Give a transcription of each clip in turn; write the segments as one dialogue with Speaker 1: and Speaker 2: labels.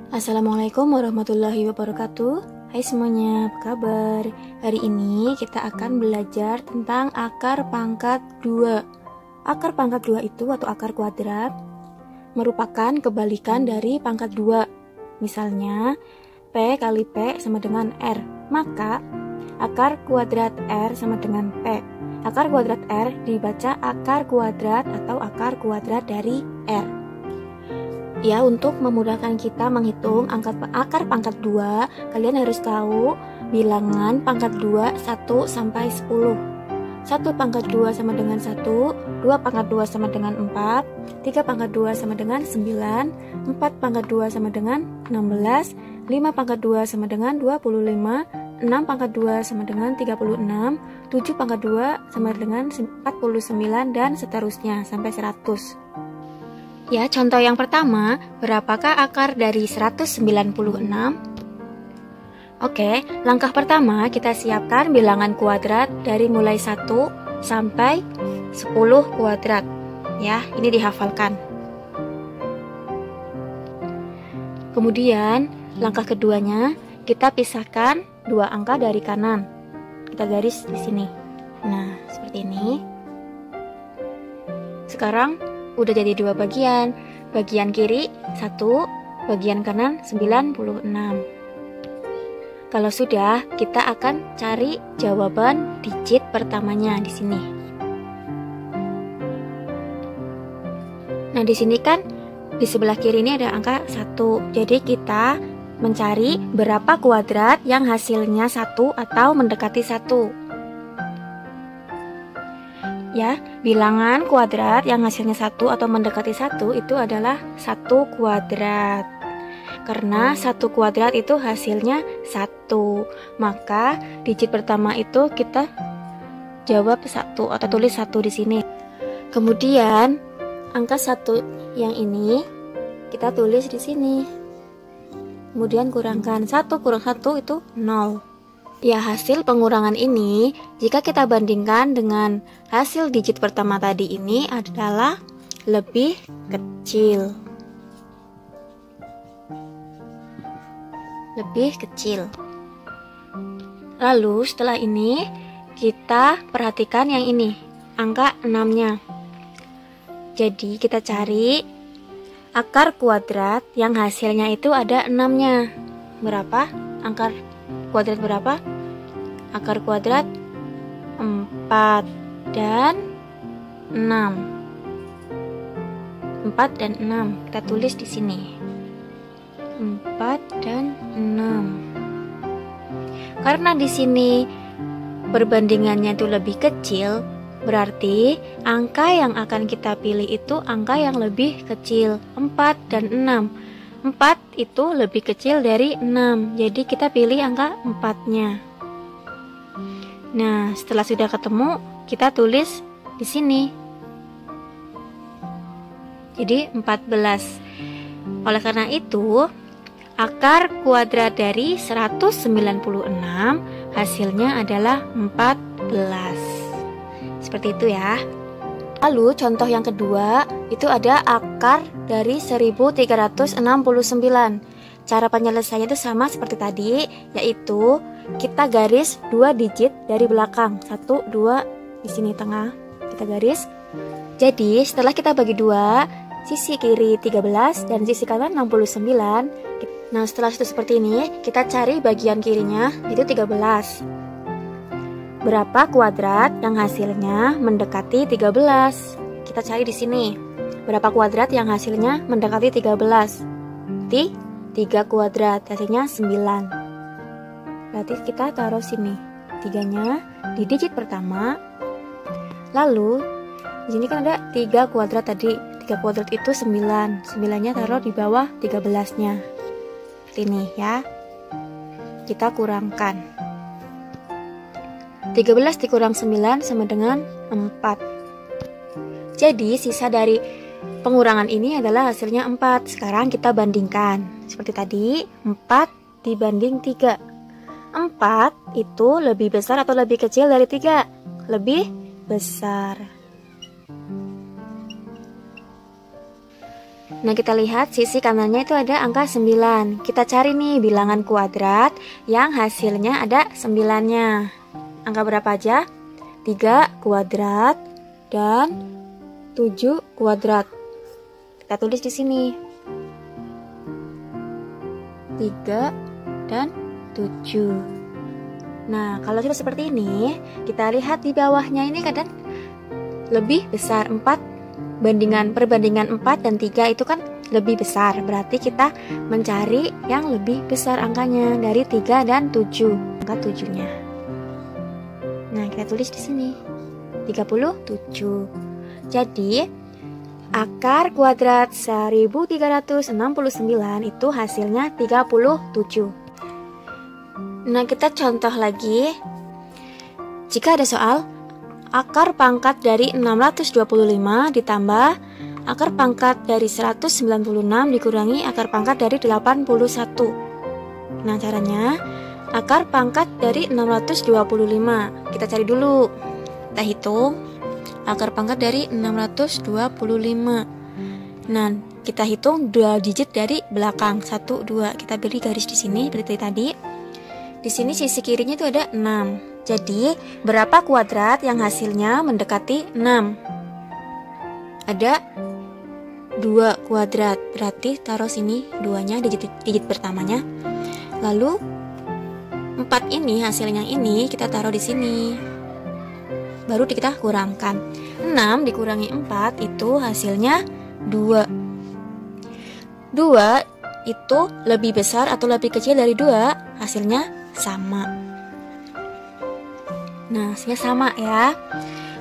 Speaker 1: Assalamualaikum warahmatullahi wabarakatuh. Hai semuanya, apa kabar? Hari ini kita akan belajar tentang akar pangkat 2. Akar pangkat 2 itu atau akar kuadrat merupakan kebalikan dari pangkat 2. Misalnya, P kali P sama dengan R. Maka, akar kuadrat R sama dengan P. Akar kuadrat R dibaca akar kuadrat atau akar kuadrat dari R. Ya, untuk memudahkan kita menghitung akar pangkat 2, kalian harus tahu bilangan pangkat 2 1 sampai 10. 1 pangkat 2 sama dengan 1, 2 pangkat 2 sama dengan 4, 3 pangkat 2 sama dengan 9, 4 pangkat 2 sama dengan 16, 5 pangkat 2 sama dengan 25, 6 pangkat 2 sama dengan 36, 7 pangkat 2 sama dengan 49, dan seterusnya sampai 100. Ya, contoh yang pertama, berapakah akar dari 196? Oke, langkah pertama kita siapkan bilangan kuadrat dari mulai 1 sampai 10 kuadrat. Ya, ini dihafalkan. Kemudian, langkah keduanya, kita pisahkan dua angka dari kanan. Kita garis di sini. Nah, seperti ini. Sekarang udah jadi dua bagian. Bagian kiri 1, bagian kanan 96. Kalau sudah, kita akan cari jawaban digit pertamanya di sini. Nah, di sini kan di sebelah kiri ini ada angka 1. Jadi kita mencari berapa kuadrat yang hasilnya 1 atau mendekati 1. Ya, bilangan kuadrat yang hasilnya 1 atau mendekati 1 itu adalah 1 kuadrat. Karena 1 kuadrat itu hasilnya 1, maka digit pertama itu kita jawab 1 atau tulis 1 di sini. Kemudian angka 1 yang ini kita tulis di sini. Kemudian kurangkan 1 kurang 1 itu 0. Ya, hasil pengurangan ini jika kita bandingkan dengan hasil digit pertama tadi ini adalah lebih kecil. Lebih kecil. Lalu setelah ini kita perhatikan yang ini, angka 6-nya. Jadi kita cari akar kuadrat yang hasilnya itu ada 6-nya. Berapa? Akar kuadrat berapa? Akar kuadrat 4 dan 6. 4 dan 6 kita tulis di sini. 4 dan 6. Karena di sini perbandingannya itu lebih kecil, berarti angka yang akan kita pilih itu angka yang lebih kecil, 4 dan 6. 4 itu lebih kecil dari 6, jadi kita pilih angka 4-nya. Nah, setelah sudah ketemu, kita tulis di sini. Jadi 14. Oleh karena itu, akar kuadrat dari 196 hasilnya adalah 14. Seperti itu ya. Lalu contoh yang kedua, itu ada akar dari 1369. Cara penyelesaiannya itu sama seperti tadi, yaitu kita garis 2 digit dari belakang. 1, 2, di sini tengah, kita garis. Jadi setelah kita bagi 2, sisi kiri 13 dan sisi kanan 69. Nah, setelah itu seperti ini, kita cari bagian kirinya, itu 13. Berapa kuadrat yang hasilnya mendekati 13? Kita cari di sini. Berapa kuadrat yang hasilnya mendekati 13? 3 kuadrat, hasilnya 9. Berarti kita taruh sini 3-nya di digit pertama. Lalu di sini kan ada 3 kuadrat tadi. 3 kuadrat itu 9. 9-nya taruh di bawah 13-nya. Seperti ini ya. Kita kurangkan. 13 dikurang 9 sama dengan 4. Jadi sisa dari pengurangan ini adalah hasilnya 4. Sekarang kita bandingkan. Seperti tadi, 4 dibanding 3. 4 itu lebih besar atau lebih kecil dari 3? Lebih besar. Nah, kita lihat sisi kanannya itu ada angka 9. Kita cari nih bilangan kuadrat yang hasilnya ada 9-nya. Angka berapa aja? 3 kuadrat dan 7 kuadrat. Kita tulis di sini. 3 dan 7. Nah, kalau sudah seperti ini, kita lihat di bawahnya ini kadang lebih besar. 4 perbandingan 4 dan 3 itu kan lebih besar. Berarti kita mencari yang lebih besar angkanya dari 3 dan 7. Angka 7-nya. Nah, kita tulis di sini. 37. Jadi, akar kuadrat 1369 itu hasilnya 37. Nah, kita contoh lagi. Jika ada soal, akar pangkat dari 625 ditambah akar pangkat dari 196 dikurangi akar pangkat dari 81. Nah, caranya, akar pangkat dari 625. Kita cari dulu. Kita hitung akar pangkat dari 625. Nah, kita hitung 2 digit dari belakang. 1, 2. Kita beri garis di sini seperti tadi. Di sini sisi kirinya itu ada 6. Jadi, berapa kuadrat yang hasilnya mendekati 6? Ada 2 kuadrat. Berarti taruh sini 2-nya, digit pertamanya. Lalu 4 ini hasilnya ini kita taruh di sini. Baru kita kurangkan. 6 dikurangi 4 itu hasilnya 2. 2 itu lebih besar atau lebih kecil dari 2? Hasilnya sama. Nah, hasilnya sama ya.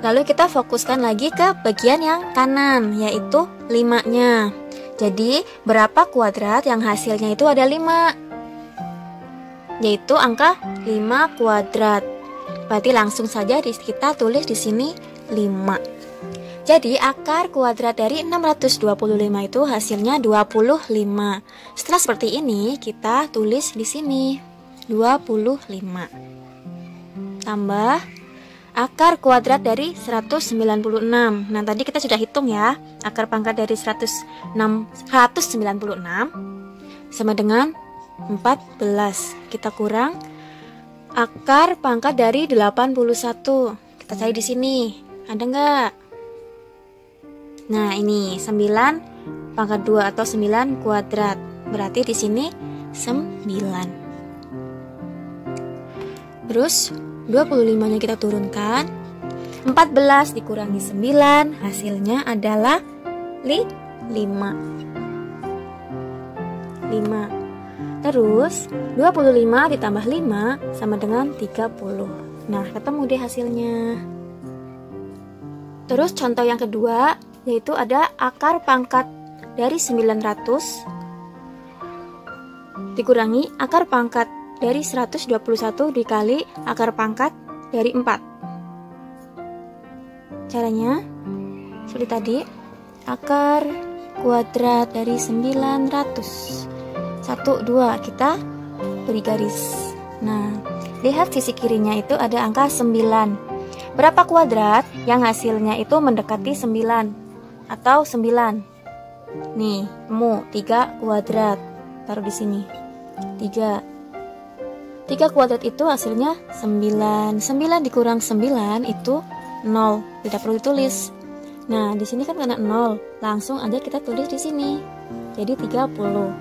Speaker 1: Lalu kita fokuskan lagi ke bagian yang kanan, yaitu 5-nya. Jadi, berapa kuadrat yang hasilnya itu ada 5? Yaitu angka 5 kuadrat. Berarti langsung saja kita tulis di sini 5. Jadi akar kuadrat dari 625 itu hasilnya 25. Setelah seperti ini, kita tulis di sini 25. Tambah akar kuadrat dari 196. Nah, tadi kita sudah hitung ya. Akar pangkat dari 196 sama dengan 14. Kita kurang akar pangkat dari 81. Kita cari di sini. Ada nggak? Nah, ini 9 pangkat 2 atau 9 kuadrat. Berarti di sini 9. Terus 25-nya kita turunkan. 14 dikurangi 9, hasilnya adalah 5. Terus 25 ditambah 5 sama dengan 30. Nah, ketemu deh hasilnya. Terus contoh yang kedua, yaitu ada akar pangkat dari 900 dikurangi akar pangkat dari 121 dikali akar pangkat dari 4. Caranya seperti tadi. Akar kuadrat dari 900. 1, 2, kita beri garis. Nah, lihat sisi kirinya itu ada angka 9. Berapa kuadrat yang hasilnya itu mendekati 9 atau 9? Nih, temu 3 kuadrat. Taruh di sini. 3 kuadrat itu hasilnya 9. 9 dikurang 9 itu 0. Tidak perlu ditulis. Nah, di sini kan karena 0, langsung aja kita tulis di sini. Jadi 30.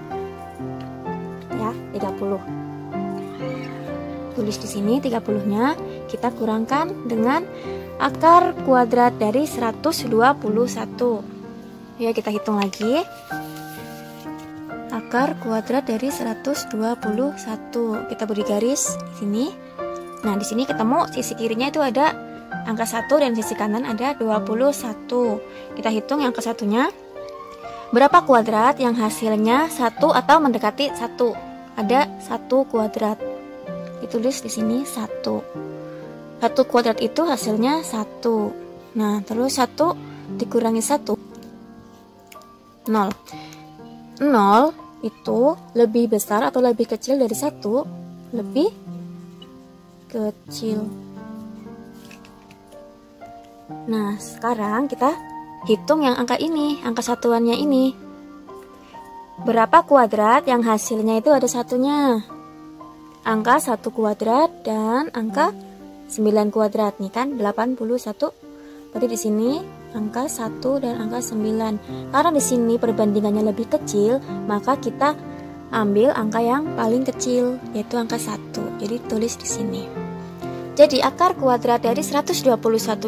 Speaker 1: Ya, 30. Tulis di sini 30-nya, kita kurangkan dengan akar kuadrat dari 121. Ya, kita hitung lagi. Akar kuadrat dari 121. Kita beri garis di sini. Nah, di sini ketemu sisi kirinya itu ada angka 1 dan sisi kanan ada 21. Kita hitung yang ke satunya. Berapa kuadrat yang hasilnya 1 atau mendekati 1? Ada 1 kuadrat. Ditulis di sini 1. 1 kuadrat itu hasilnya 1. Nah, terus 1 dikurangi 1. 0. 0 itu lebih besar atau lebih kecil dari 1? Lebih kecil. Nah, sekarang kita hitung yang angka ini, angka satuannya ini. berapa kuadrat yang hasilnya itu ada satunya? Angka 1 kuadrat dan angka 9 kuadrat nih kan 81. Berarti di sini angka 1 dan angka 9. Karena di sini perbandingannya lebih kecil, maka kita ambil angka yang paling kecil yaitu angka 1. Jadi tulis di sini. Jadi akar kuadrat dari 121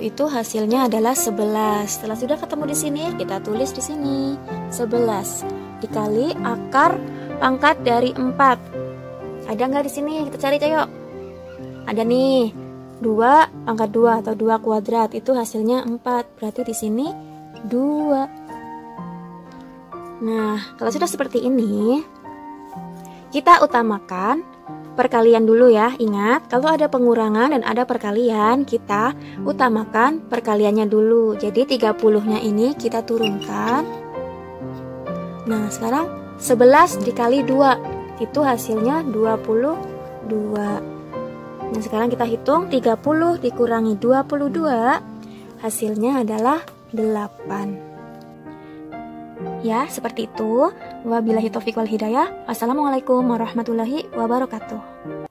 Speaker 1: itu hasilnya adalah 11. Setelah sudah ketemu di sini, kita tulis di sini 11 dikali akar pangkat dari 4. Ada nggak di sini? Kita cari yuk. Ada nih. 2 pangkat 2 atau 2 kuadrat itu hasilnya 4. Berarti di sini 2. Nah, kalau sudah seperti ini, kita utamakan perkalian dulu ya. Ingat, kalau ada pengurangan dan ada perkalian, kita utamakan perkaliannya dulu. Jadi 30-nya ini kita turunkan. Nah, sekarang 11 dikali 2 itu hasilnya 22. Nah, sekarang kita hitung 30 dikurangi 22, hasilnya adalah 8. Ya, seperti itu. Wabillahi taufiq wal hidayah. Wassalamualaikum warahmatullahi wabarakatuh.